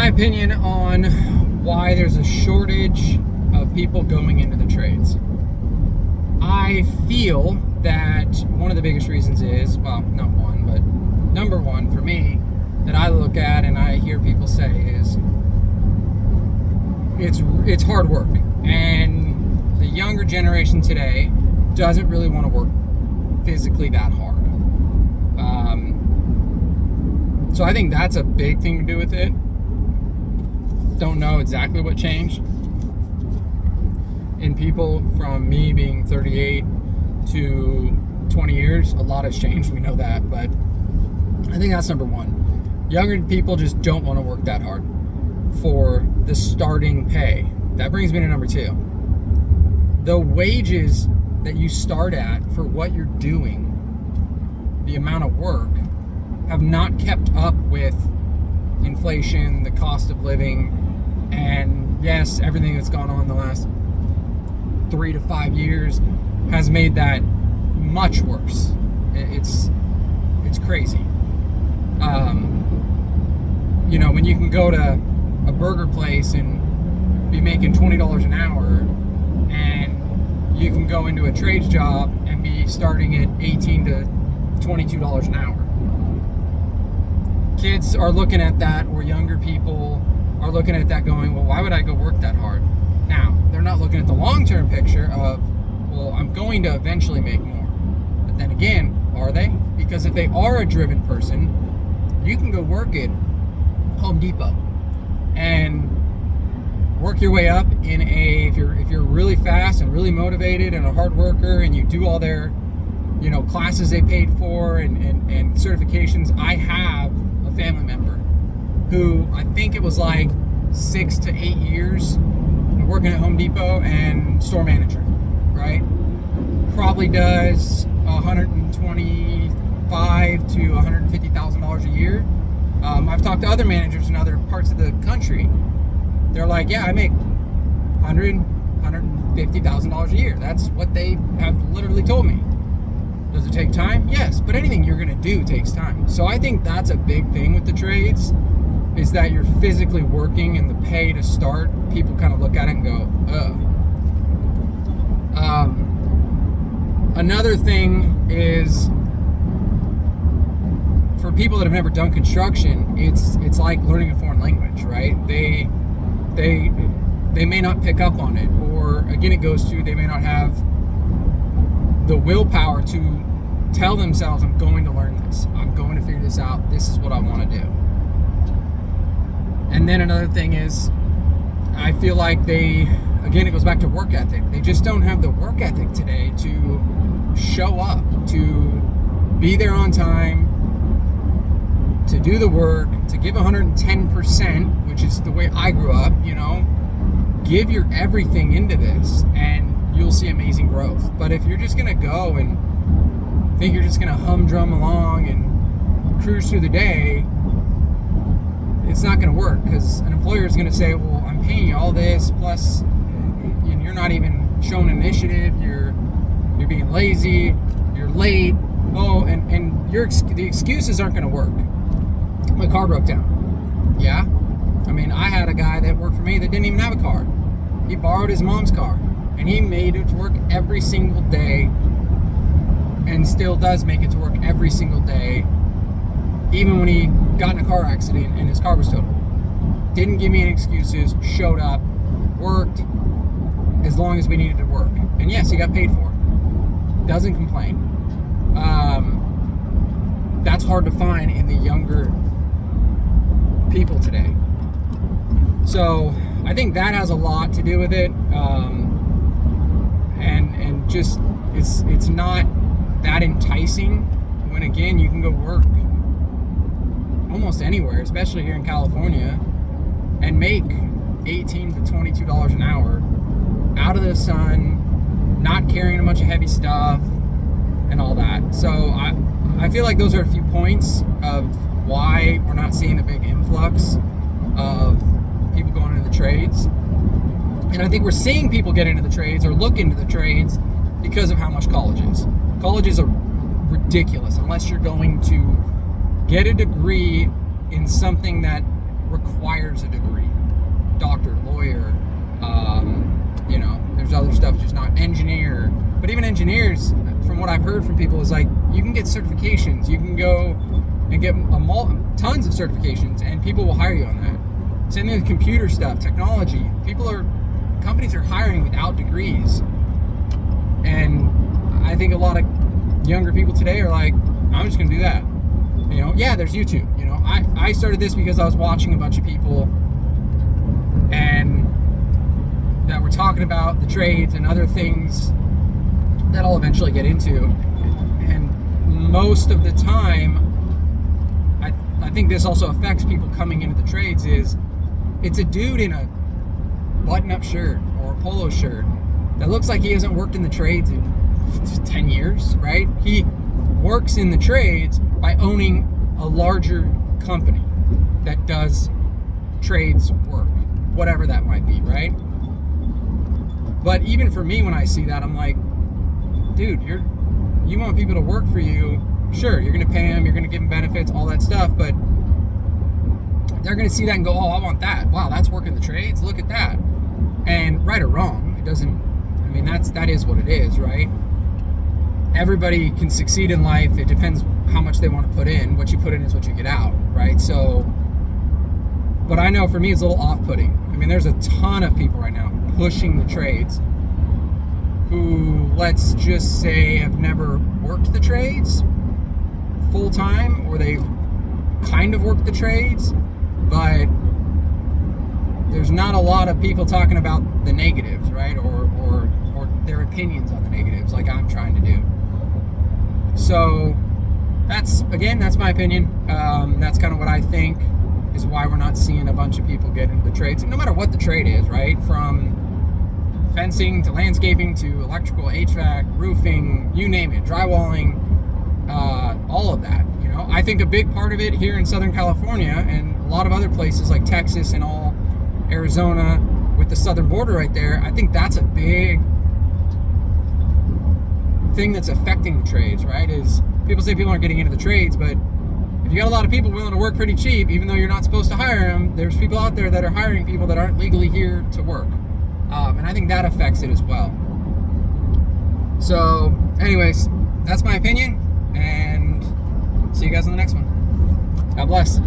my opinion on why there's a shortage of people going into the trades. I feel that one of the biggest reasons is, well, not one, but number one for me that I look at and I hear people say is it's hard work, and the younger generation today doesn't really want to work physically that hard. So I think that's a big thing to do with it. Don't know exactly what changed in people from me being 38 to 20 years. A lot has changed, we know that, but I think that's number one. Younger people just don't want to work that hard for the starting pay. That brings me to number two. The wages that you start at for what you're doing, the amount of work, have not kept up with inflation, the cost of living, and yes, everything that's gone on the last 3 to 5 years has made that much worse. It's crazy. When you can go to a burger place and be making $20 an hour, and you can go into a trades job and be starting at $18 to $22 an hour. Kids are looking at that, or younger people are looking at that going, well, why would I go work that hard? Now, they're not looking at the long-term picture of, well, I'm going to eventually make more. But then again, are they? Because if they are a driven person, you can go work at Home Depot and work your way up in if you're really fast and really motivated and a hard worker, and you do all their classes they paid for and certifications. I have a family member who, I think it was like 6 to 8 years working at Home Depot and store manager, right? Probably does $125,000 to $150,000 a year. I've talked to other managers in other parts of the country. They're like, yeah, I make $150,000 a year. That's what they have literally told me. Does it take time? Yes, but anything you're gonna do takes time. So I think that's a big thing with the trades, is that you're physically working, and the pay to start, people kind of look at it and go, ugh. Another thing is, for people that have never done construction, it's like learning a foreign language, right? They may not pick up on it, or again, it goes to they may not have the willpower to tell themselves, I'm going to learn this, I'm going to figure this out, this is what I want to do. And then another thing is, I feel like again, it goes back to work ethic. They just don't have the work ethic today to show up, to be there on time, to do the work, to give 110%, which is the way I grew up, give your everything into this, and you'll see amazing growth. But if you're just gonna go and think you're just gonna humdrum along and cruise through the day, it's not gonna work, because an employer is gonna say, well, I'm paying you all this, plus you're not even showing initiative, you're being lazy, you're late, and the excuses aren't gonna work. My car broke down. Yeah? I had a guy that worked for me that didn't even have a car. He borrowed his mom's car, and he made it to work every single day, and still does make it to work every single day, even when he got in a car accident and his car was totaled. Didn't give me any excuses, showed up, worked as long as we needed to work. And yes, he got paid for it. Doesn't complain. That's hard to find in the younger people today. So I think that has a lot to do with it. And just it's not that enticing when, again, you can go work almost anywhere, especially here in California, and make $18 to $22 an hour out of the sun, not carrying a bunch of heavy stuff and all that. So I feel like those are a few points of why we're not seeing a big influx of people going into the trades. And I think we're seeing people get into the trades or look into the trades because of how much college is. Colleges are ridiculous unless you're going to get a degree in something that requires a degree. Doctor, lawyer, there's other stuff, just not engineer. But even engineers, from what I've heard from people, is like, you can get certifications. You can go and get tons of certifications, and people will hire you on that. Same thing with computer stuff, technology. Companies are hiring without degrees. And I think a lot of younger people today are like, I'm just going to do that. Yeah, there's YouTube. I started this because I was watching a bunch of people and that were talking about the trades and other things that I'll eventually get into. And most of the time, I think this also affects people coming into the trades, is it's a dude in a button-up shirt or a polo shirt that looks like he hasn't worked in the trades in 10 years, right? He works in the trades by owning a larger company that does trades work, whatever that might be, right? But even for me, when I see that, I'm like, dude, you want people to work for you. Sure, you're going to pay them, you're going to give them benefits, all that stuff, but they're going to see that and go, oh, I want that. Wow, that's working the trades. Look at that. And right or wrong, it doesn't, that is what it is, right? Everybody can succeed in life. It depends how much they want to put in. What you put in is what you get out, right? So, but I know for me, it's a little off-putting. There's a ton of people right now pushing the trades who, let's just say, have never worked the trades full-time, or they've kind of worked the trades, but there's not a lot of people talking about the negatives, right? Or their opinions on the negatives like I'm trying to do. So that's my opinion. That's kind of what I think is why we're not seeing a bunch of people get into the trades, no matter what the trade is, right? From fencing to landscaping to electrical, HVAC, roofing, you name it, drywalling, all of that. I think a big part of it here in Southern California and a lot of other places like Texas and all, Arizona with the southern border right there, I think that's a big thing that's affecting the trades, right? Is people say people aren't getting into the trades, but if you got a lot of people willing to work pretty cheap, even though you're not supposed to hire them, there's people out there that are hiring people that aren't legally here to work. And I think that affects it as well. So anyways, that's my opinion, and see you guys on the next one. God bless.